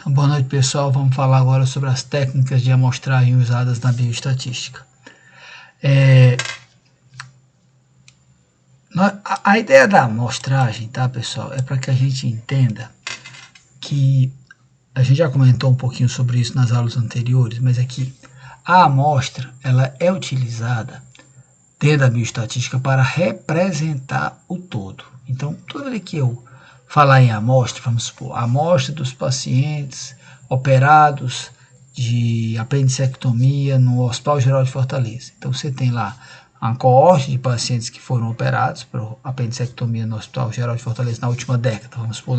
Então, boa noite, pessoal. Vamos falar agora sobre as técnicas de amostragem usadas na bioestatística. A ideia da amostragem, tá, pessoal, é para que a gente entenda que a gente já comentou um pouquinho sobre isso nas aulas anteriores, mas é que a amostra ela é utilizada dentro da bioestatística para representar o todo. Então, toda vez que eu falar em amostra, vamos supor, a amostra dos pacientes operados de apendicectomia no Hospital Geral de Fortaleza. Então, você tem lá uma coorte de pacientes que foram operados por apendicectomia no Hospital Geral de Fortaleza na última década, vamos supor,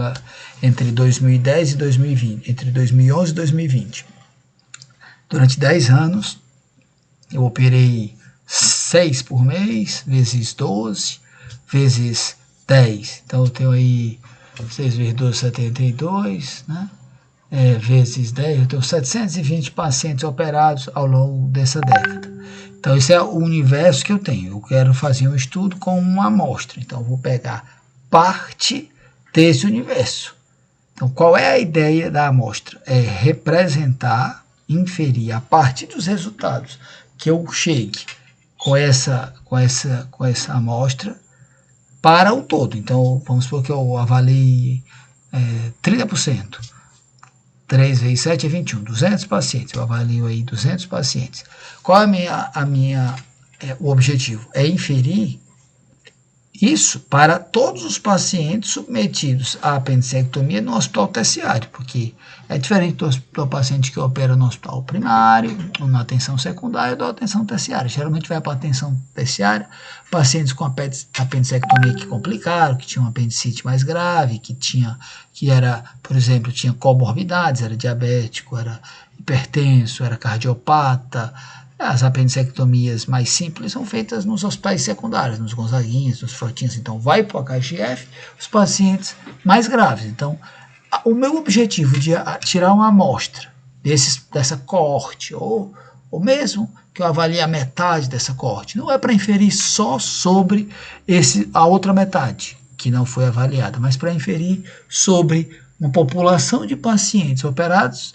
entre 2010 e 2020, entre 2011 e 2020. Durante 10 anos, eu operei 6 por mês, vezes 12, vezes 10. Então, eu tenho aí 6 vezes 12, 72, né? Vezes 10, eu tenho 720 pacientes operados ao longo dessa década. Então, esse é o universo que eu tenho. Eu quero fazer um estudo com uma amostra. Então, eu vou pegar parte desse universo. Então, qual é a ideia da amostra? É representar, inferir a partir dos resultados que eu chegue com essa amostra para o todo. Então, vamos supor que eu avalie 30%. 3 vezes 7 é 21, 200 pacientes. Eu avalio aí 200 pacientes. Qual é o objetivo? É inferir isso para todos os pacientes submetidos à apendicectomia no hospital terciário, porque é diferente do paciente que opera no hospital primário, ou na atenção secundária, ou na atenção terciária. Geralmente vai para a atenção terciária pacientes com apendicectomia que complicaram, que tinham apendicite mais grave, que era, por exemplo, tinha comorbidades, era diabético, era hipertenso, era cardiopata. As apendicectomias mais simples são feitas nos hospitais secundários, nos Gonzaguinhas, nos Frotinhas. Então, vai para o HGF os pacientes mais graves. Então, o meu objetivo de tirar uma amostra dessa coorte, ou mesmo que eu avalie a metade dessa coorte, não é para inferir só sobre a outra metade, que não foi avaliada, mas para inferir sobre uma população de pacientes operados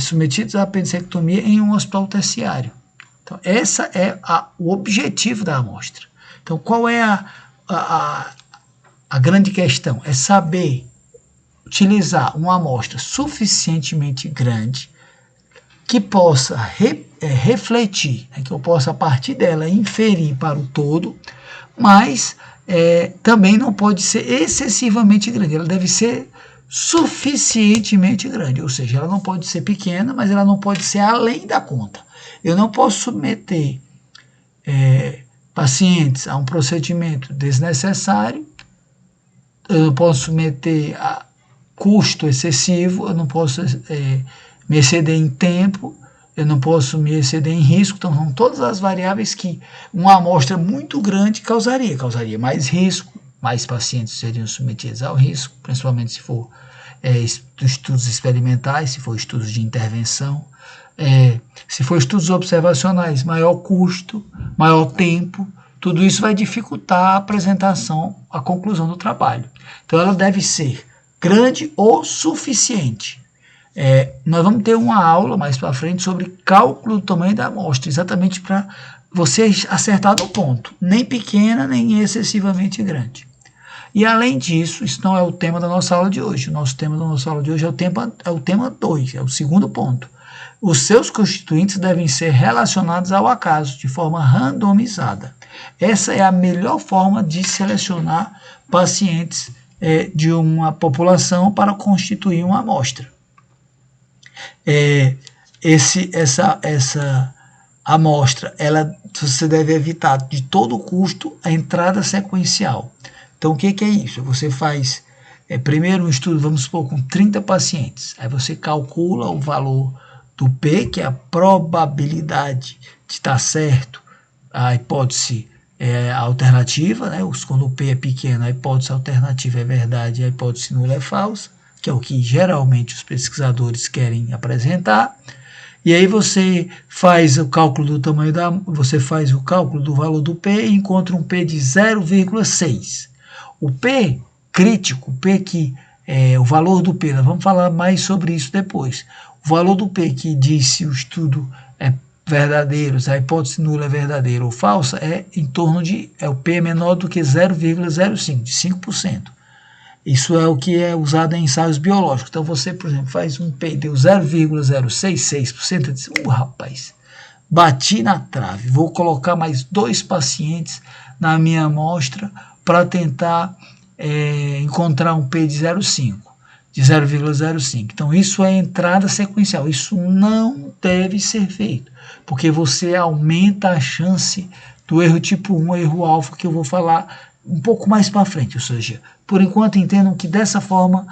submetidos à apendicectomia em um hospital terciário. Então, esse é o objetivo da amostra. Então, qual é a grande questão? É saber utilizar uma amostra suficientemente grande que possa refletir, que eu possa, a partir dela, inferir para o todo, mas também não pode ser excessivamente grande. Ela deve ser suficientemente grande, ou seja, ela não pode ser pequena, mas ela não pode ser além da conta. Eu não posso submeter pacientes a um procedimento desnecessário, eu não posso submeter a custo excessivo, eu não posso me exceder em tempo, eu não posso me exceder em risco. Então, são todas as variáveis que uma amostra muito grande causaria mais risco, mais pacientes seriam submetidos ao risco, principalmente se for estudos experimentais, se for estudos de intervenção, se for estudos observacionais, maior custo, maior tempo, tudo isso vai dificultar a apresentação, a conclusão do trabalho. Então, ela deve ser grande o suficiente. Nós vamos ter uma aula mais para frente sobre cálculo do tamanho da amostra, exatamente para você acertar no ponto, nem pequena, nem excessivamente grande. E além disso, isso não é o tema da nossa aula de hoje. O nosso tema da nossa aula de hoje é o tema 2, é o segundo ponto. Os seus constituintes devem ser relacionados ao acaso, de forma randomizada. Essa é a melhor forma de selecionar pacientes de uma população para constituir uma amostra. Essa amostra, você deve evitar de todo custo a entrada sequencial. Então, o que é isso? Você faz primeiro um estudo, vamos supor, com 30 pacientes. Aí você calcula o valor do P, que é a probabilidade de estar certo, a hipótese alternativa, né? Quando o P é pequeno, a hipótese alternativa é verdade, a hipótese nula é falsa, que é o que geralmente os pesquisadores querem apresentar. E aí você faz o cálculo do tamanho você faz o cálculo do valor do P e encontra um P de 0,6. O P crítico, o P que o valor do P, nós vamos falar mais sobre isso depois. O valor do P que diz se o estudo é verdadeiro, se a hipótese nula é verdadeira ou falsa, é em torno de, o P é menor do que 0,05, de 5%. Isso é o que é usado em ensaios biológicos. Então você, por exemplo, faz um P e deu 0,066%, e diz, rapaz, bati na trave, vou colocar mais 2 pacientes na minha amostra para tentar encontrar um P de 0,5, de 0,05. Então isso é entrada sequencial, isso não deve ser feito, porque você aumenta a chance do erro tipo 1, erro alfa, que eu vou falar um pouco mais para frente. Ou seja, por enquanto entendam que dessa forma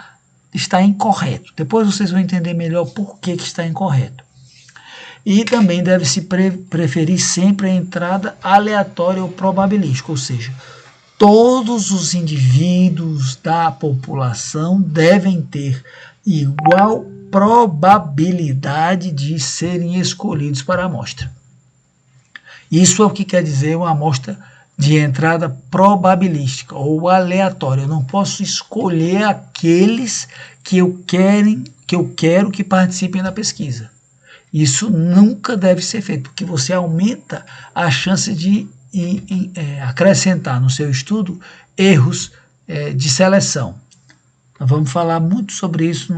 está incorreto. Depois vocês vão entender melhor por que está incorreto. E também deve-se preferir sempre a entrada aleatória ou probabilística, ou seja, todos os indivíduos da população devem ter igual probabilidade de serem escolhidos para a amostra. Isso é o que quer dizer uma amostra de entrada probabilística ou aleatória. Eu não posso escolher aqueles que eu quero que participem da pesquisa. Isso nunca deve ser feito, porque você aumenta a chance de acrescentar no seu estudo erros de seleção. Nós vamos falar muito sobre isso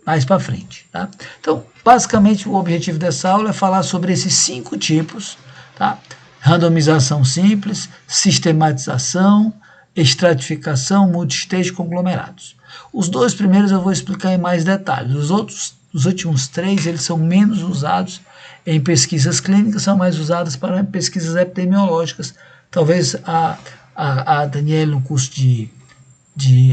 mais para frente. Tá? Então, basicamente, o objetivo dessa aula é falar sobre esses 5 tipos, tá? Randomização simples, sistematização, estratificação, multistage e conglomerados. Os 2 primeiros eu vou explicar em mais detalhes. Os últimos 3, eles são menos usados em pesquisas clínicas, são mais usadas para pesquisas epidemiológicas. Talvez a Daniela, no curso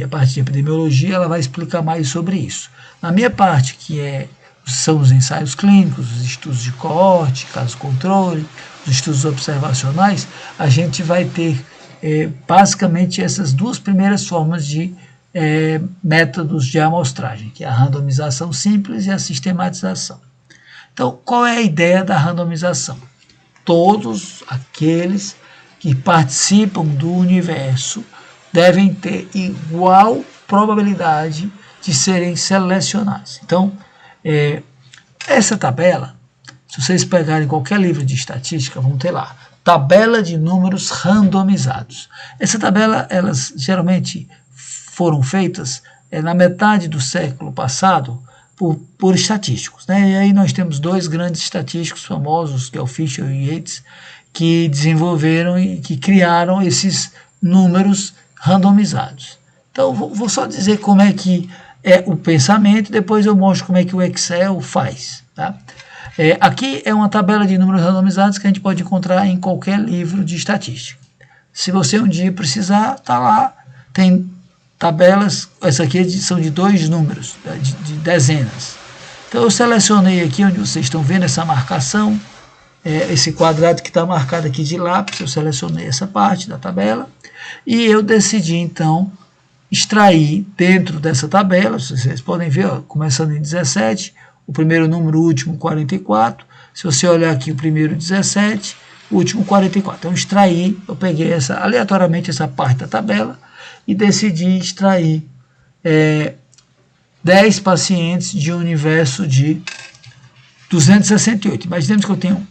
a parte de epidemiologia, ela vai explicar mais sobre isso. Na minha parte, que são os ensaios clínicos, os estudos de coorte, caso controle, os estudos observacionais, a gente vai ter basicamente essas 2 primeiras formas de métodos de amostragem, que é a randomização simples e a sistematização. Então, qual é a ideia da randomização? Todos aqueles que participam do universo devem ter igual probabilidade de serem selecionados. Então, essa tabela, se vocês pegarem qualquer livro de estatística, vão ter lá, tabela de números randomizados. Essa tabela, elas geralmente foram feitas na metade do século passado por estatísticos, né? E aí nós temos 2 grandes estatísticos famosos, que é o Fisher e Yates, que desenvolveram e que criaram esses números randomizados. Então, vou só dizer como é que é o pensamento, depois eu mostro como é que o Excel faz. Tá? Aqui é uma tabela de números randomizados que a gente pode encontrar em qualquer livro de estatística. Se você um dia precisar, tá lá, tem tabelas, essa aqui são de 2 números, de dezenas. Então eu selecionei aqui onde vocês estão vendo essa marcação, esse quadrado que está marcado aqui de lápis, eu selecionei essa parte da tabela, e eu decidi então extrair dentro dessa tabela, vocês podem ver, ó, começando em 17, o primeiro número, o último 44, se você olhar aqui o primeiro 17, o último 44. Então eu peguei aleatoriamente essa parte da tabela e decidi extrair 10 pacientes de um universo de 268. Imaginemos que eu tenho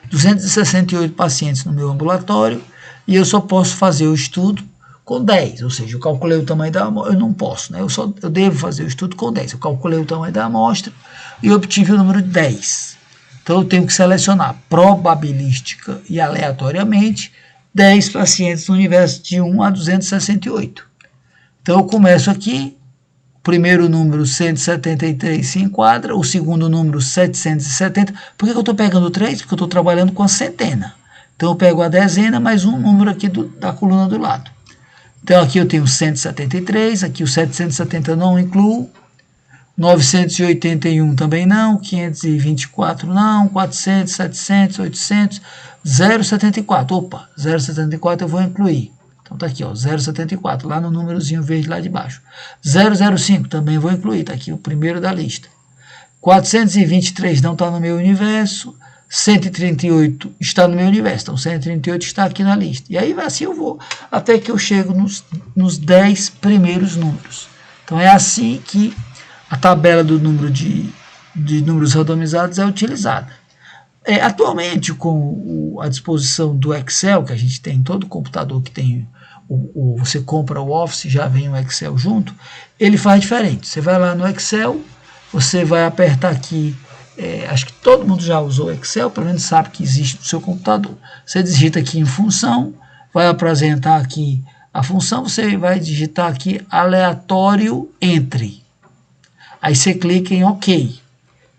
268 pacientes no meu ambulatório e eu só posso fazer o estudo com 10, ou seja, eu calculei o tamanho da amostra, eu não posso, né? Eu devo fazer o estudo com 10, eu calculei o tamanho da amostra e obtive o número 10. Então eu tenho que selecionar probabilística e aleatoriamente 10 pacientes no universo de 1 a 268. Então eu começo aqui, o primeiro número 173 se enquadra, o segundo número 770. Por que eu estou pegando 3? Porque eu estou trabalhando com a centena. Então eu pego a dezena mais um número aqui da coluna do lado. Então aqui eu tenho 173, aqui o 770 não incluo, 981 também não, 524 não, 400, 700, 800, 0,74. Opa, 0,74 eu vou incluir. Então está aqui, ó, 0,74, lá no númerozinho verde lá de baixo. 0,05 também vou incluir, está aqui o primeiro da lista. 423 não está no meu universo, 138 está no meu universo, então 138 está aqui na lista. E aí assim eu vou, até que eu chego nos 10 primeiros números. Então é assim que a tabela do número de números randomizados é utilizada. Atualmente, com a disposição do Excel, que a gente tem em todo computador que tem, você compra o Office, já vem o Excel junto, ele faz diferente. Você vai lá no Excel, você vai apertar aqui, acho que todo mundo já usou o Excel, pelo menos sabe que existe no seu computador. Você digita aqui em função, vai apresentar aqui a função, você vai digitar aqui aleatório entre. Aí você clica em OK.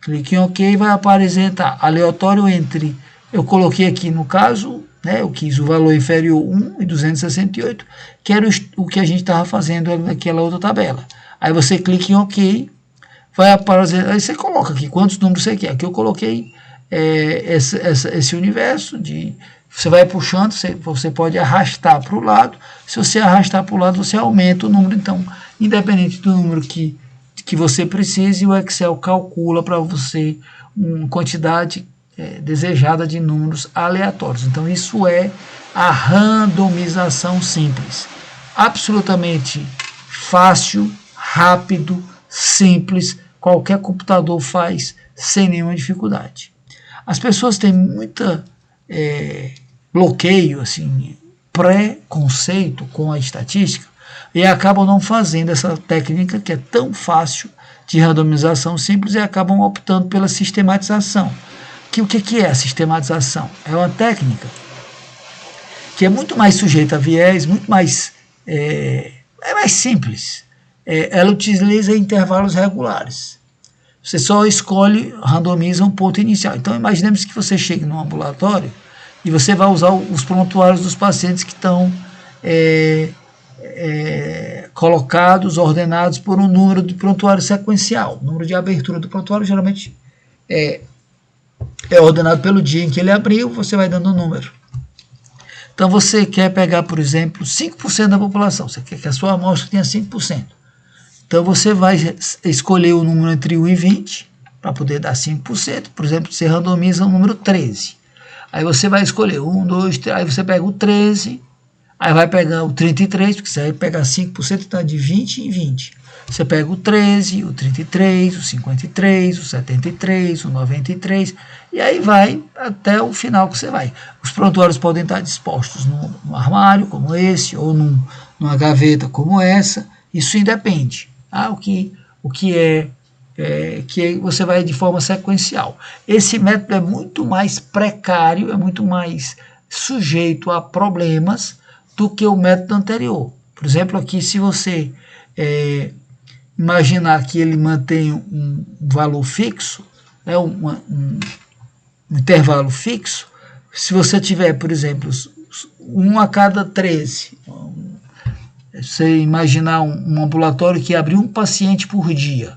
Clique em OK e vai apresentar aleatório entre. Eu coloquei aqui no caso, né, eu quis o valor inferior 1 e 268, que era o que a gente estava fazendo naquela outra tabela. Aí você clica em OK, vai aparecer, aí você coloca aqui quantos números você quer. Aqui eu coloquei esse universo, você vai puxando, você pode arrastar para o lado. Se você arrastar para o lado, você aumenta o número. Então, independente do número que você precise, o Excel calcula para você uma quantidade desejada de números aleatórios. Então, isso é a randomização simples. Absolutamente fácil, rápido, simples, qualquer computador faz sem nenhuma dificuldade. As pessoas têm muita bloqueio, assim, preconceito com a estatística, e acabam não fazendo essa técnica que é tão fácil de randomização simples e acabam optando pela sistematização. O que é a sistematização? É uma técnica que é muito mais sujeita a viés, muito mais, é mais simples. Ela utiliza intervalos regulares. Você só escolhe, randomiza um ponto inicial. Então, imaginemos que você chegue num ambulatório e você vai usar os prontuários dos pacientes que estão colocados, ordenados por um número de prontuário sequencial. O número de abertura do prontuário geralmente é ordenado pelo dia em que ele abriu, você vai dando um número. Então você quer pegar, por exemplo, 5% da população, você quer que a sua amostra tenha 5%. Então você vai escolher o número entre 1 e 20, para poder dar 5%, por exemplo, você randomiza o número 13. Aí você vai escolher 1, 2, 3, aí você pega o 13, aí vai pegar o 33, porque você vai pegar 5%, então é de 20 em 20. Você pega o 13, o 33, o 53, o 73, o 93, e aí vai até o final que você vai. Os prontuários podem estar dispostos num armário como esse, ou numa gaveta como essa, isso independe. O que você vai de forma sequencial. Esse método é muito mais precário, é muito mais sujeito a problemas do que o método anterior. Por exemplo, aqui se você imaginar que ele mantém um valor fixo, um intervalo fixo, se você tiver, por exemplo, 1 a cada 13, você imaginar um ambulatório que abre um paciente por dia,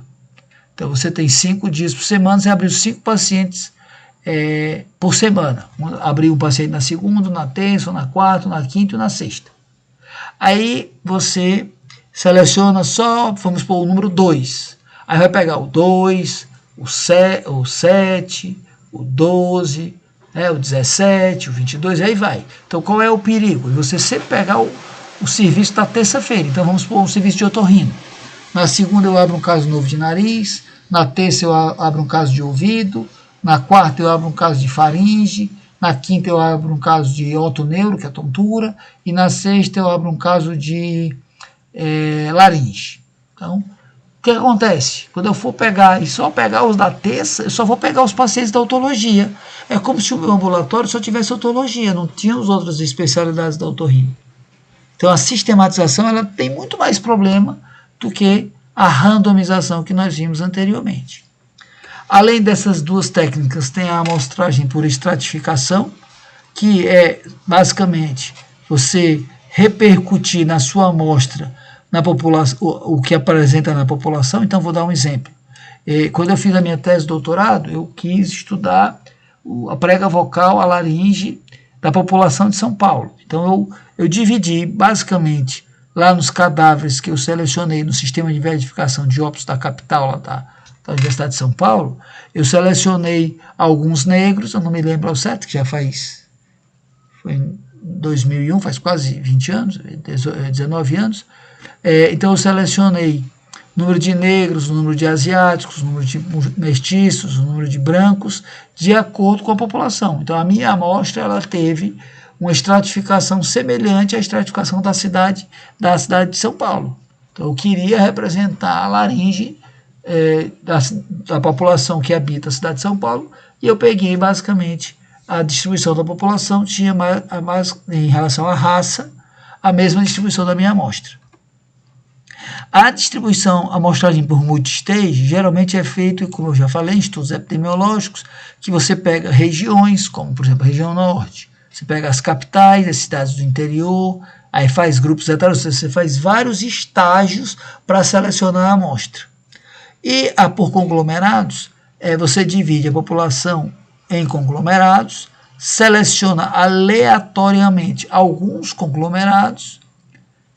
então você tem 5 dias por semana, você abriu 5 pacientes por semana, abriu um paciente na segunda, na terça, na quarta, na quinta e na sexta. Aí você seleciona só, vamos pôr o número 2. Aí vai pegar o 2, o 7, o 12, o 17, o 22, aí vai. Então qual é o perigo? Você sempre pegar o serviço da terça-feira. Então vamos pôr um serviço de otorrino. Na segunda eu abro um caso novo de nariz, na terça eu abro um caso de ouvido, na quarta eu abro um caso de faringe, na quinta eu abro um caso de otoneuro, que é tontura, e na sexta eu abro um caso de laringe. Então, o que acontece? Quando eu for pegar e só pegar os da terça, eu só vou pegar os pacientes da otologia. É como se o meu ambulatório só tivesse otologia, não tinha as outras especialidades da otorrino. Então, a sistematização ela tem muito mais problema do que a randomização que nós vimos anteriormente. Além dessas duas técnicas, tem a amostragem por estratificação, que é basicamente você repercutir na sua amostra na população, o que apresenta na população. Então, vou dar um exemplo. Quando eu fiz a minha tese de doutorado, eu quis estudar a prega vocal, a laringe da população de São Paulo. Então, eu dividi basicamente lá nos cadáveres que eu selecionei no sistema de verificação de óbitos da capital, lá da Universidade de São Paulo, eu selecionei alguns negros, eu não me lembro ao certo, que já foi em 2001, faz quase 20 anos, 19 anos. Então eu selecionei o número de negros, o número de asiáticos, o número de mestiços, o número de brancos, de acordo com a população. Então a minha amostra ela teve uma estratificação semelhante à estratificação da cidade de São Paulo. Então eu queria representar a laringe da população que habita a cidade de São Paulo, e eu peguei basicamente a distribuição da população, tinha mais em relação à raça, a mesma distribuição da minha amostra. A distribuição, a amostragem por multistage, geralmente é feito, como eu já falei, em estudos epidemiológicos, que você pega regiões, como por exemplo a região norte, você pega as capitais, as cidades do interior, aí faz grupos heterogêneos, você faz vários estágios para selecionar a amostra. E por conglomerados, você divide a população em conglomerados, seleciona aleatoriamente alguns conglomerados,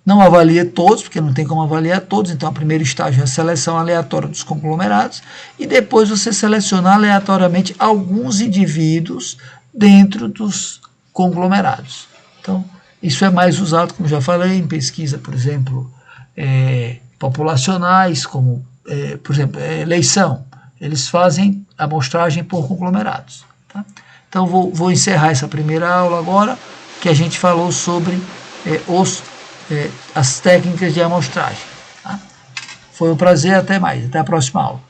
não avalia todos, porque não tem como avaliar todos, então o primeiro estágio é a seleção aleatória dos conglomerados, e depois você seleciona aleatoriamente alguns indivíduos dentro dos conglomerados. Então, isso é mais usado, como já falei, em pesquisa, por exemplo, populacionais, como, por exemplo, eleição. Eles fazem amostragem por conglomerados. Tá? Então, vou encerrar essa primeira aula agora, que a gente falou sobre as técnicas de amostragem. Tá? Foi um prazer, até mais. Até a próxima aula.